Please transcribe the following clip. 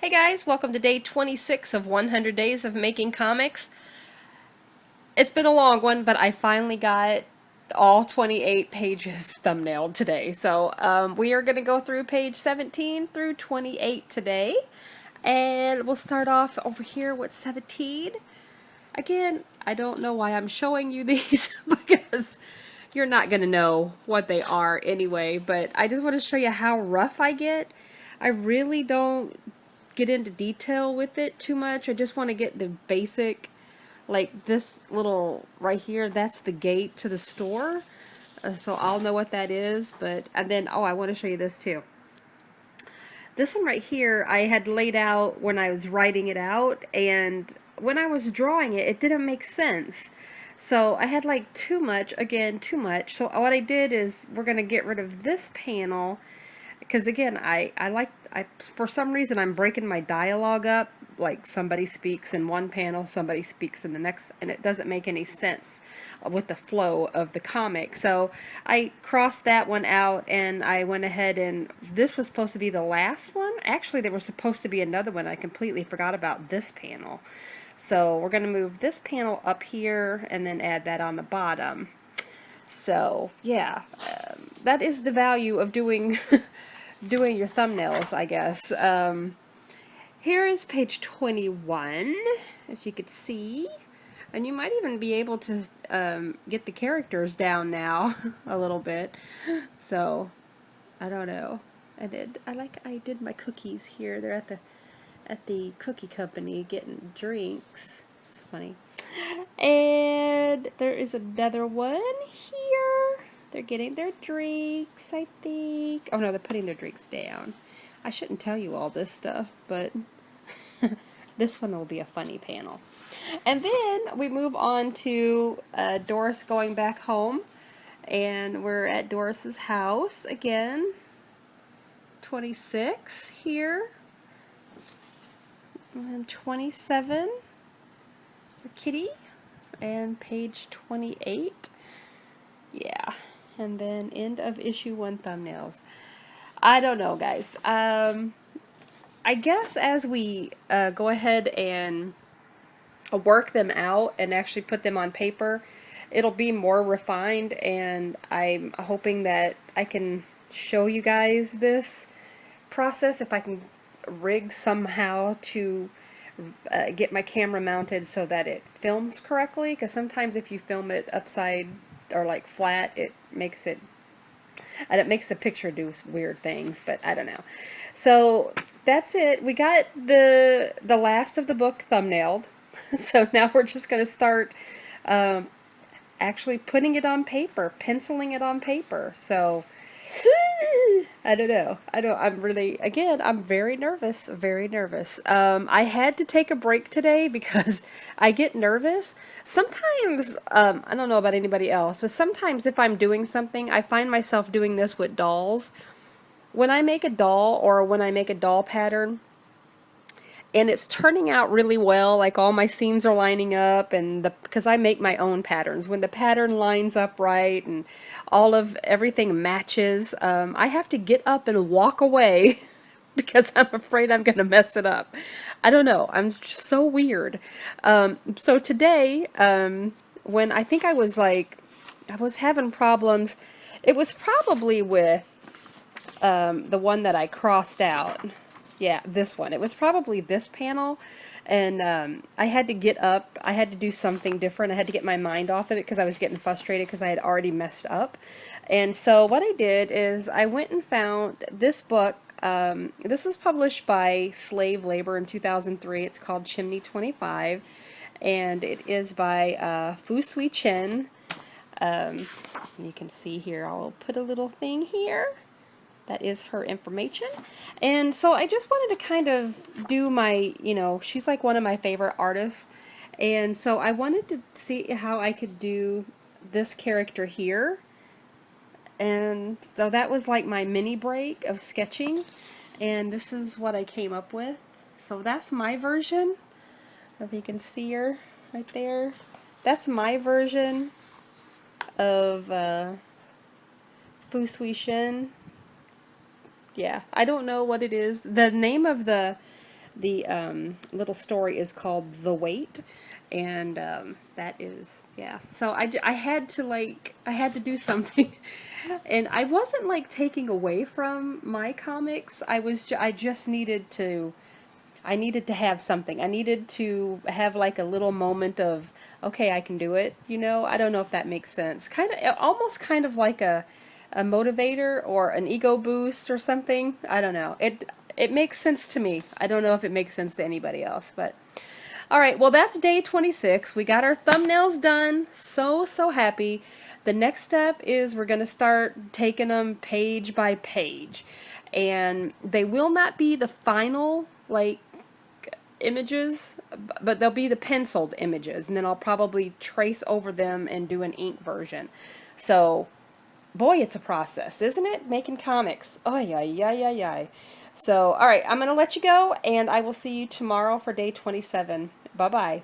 Hey guys, welcome to day 26 of 100 Days of Making Comics. It's been a long one, but I finally got all 28 pages thumbnailed today. So we are going to go through page 17 through 28 today. And we'll start off over here with 17. Again, I don't know why I'm showing you these because you're not going to know what they are anyway, but I just want to show you how rough I get. I really don't get into detail with it too much. I just want to get the basic, like this little right here, that's the gate to the store. So I'll know what that is, but, and then, oh, I want to show you this too. This one right here, I had laid out when I was writing it out, and when I was drawing it, it didn't make sense. So I had like too much, again, too much. So what I did is we're going to get rid of this panel because again, I for some reason I'm breaking my dialogue up, like somebody speaks in one panel, somebody speaks in the next, and it doesn't make any sense with the flow of the comic. So I crossed that one out, and I went ahead, and this was supposed to be the last one. Actually, there was supposed to be another one. I completely forgot about this panel. So we're going to move this panel up here and then add that on the bottom. So yeah, that is the value of doing doing your thumbnails, I guess. Here is page 21, as you could see, and you might even be able to get the characters down now a little bit. So I don't know. I did my cookies here. They're at the cookie company getting drinks. It's funny. And there is another one here. They're getting their drinks, I think. Oh no, they're putting their drinks down. I shouldn't tell you all this stuff, but this one will be a funny panel. And then we move on to Doris going back home. And we're at Doris's house again. 26 here. And 27 for Kitty. And page 28. Yeah. And then end of issue 1 thumbnails. I don't know, guys. I guess as we go ahead and work them out and actually put them on paper, it'll be more refined, and I'm hoping that I can show you guys this process if I can rig somehow to get my camera mounted so that it films correctly, because sometimes if you film it upside or like flat, it makes it, and it makes the picture do weird things, but I don't know. So that's it. We got the last of the book thumbnailed. So now we're just going to start actually putting it on paper, penciling it on paper. So I don't know. I'm really, again, I'm very nervous, very nervous. I had to take a break today because I get nervous. Sometimes, I don't know about anybody else, but sometimes if I'm doing something, I find myself doing this with dolls. When I make a doll or when I make a doll pattern, and it's turning out really well, like all my seams are lining up, and because I make my own patterns, when the pattern lines up right and all of everything matches, I have to get up and walk away because I'm afraid I'm going to mess it up. I don't know, I'm just so weird. So today, when I think I was having problems, it was probably with the one that I crossed out. Yeah, this one. It was probably this panel, and I had to get up. I had to do something different. I had to get my mind off of it because I was getting frustrated because I had already messed up. And so what I did is I went and found this book. This is published by Slave Labor in 2003. It's called Chimney 25, and it is by Fu Sui Chen. You can see here, I'll put a little thing here. That is her information. And so I just wanted to kind of do my, she's like one of my favorite artists. And so I wanted to see how I could do this character here. And so that was like my mini break of sketching. And this is what I came up with. So that's my version. If you can see her right there. That's my version of Fu Sui Shen. Yeah, I don't know what it is. The name of the The little story is called The Wait, and that is, yeah. So I had to I had to do something, and I wasn't like taking away from my comics. I just needed to. I needed to have something. I needed to have like a little moment of, okay, I can do it. I don't know if that makes sense. Kind of, almost kind of like a motivator or an ego boost or something. I don't know. It makes sense to me. I don't know if it makes sense to anybody else, but all right. Well, that's day 26. We got our thumbnails done. So happy. The next step is we're going to start taking them page by page, and they will not be the final images, but they'll be the penciled images, and then I'll probably trace over them and do an ink version. So, boy, it's a process, isn't it? Making comics. Oh, yeah. So, all right, I'm going to let you go, and I will see you tomorrow for day 27. Bye-bye.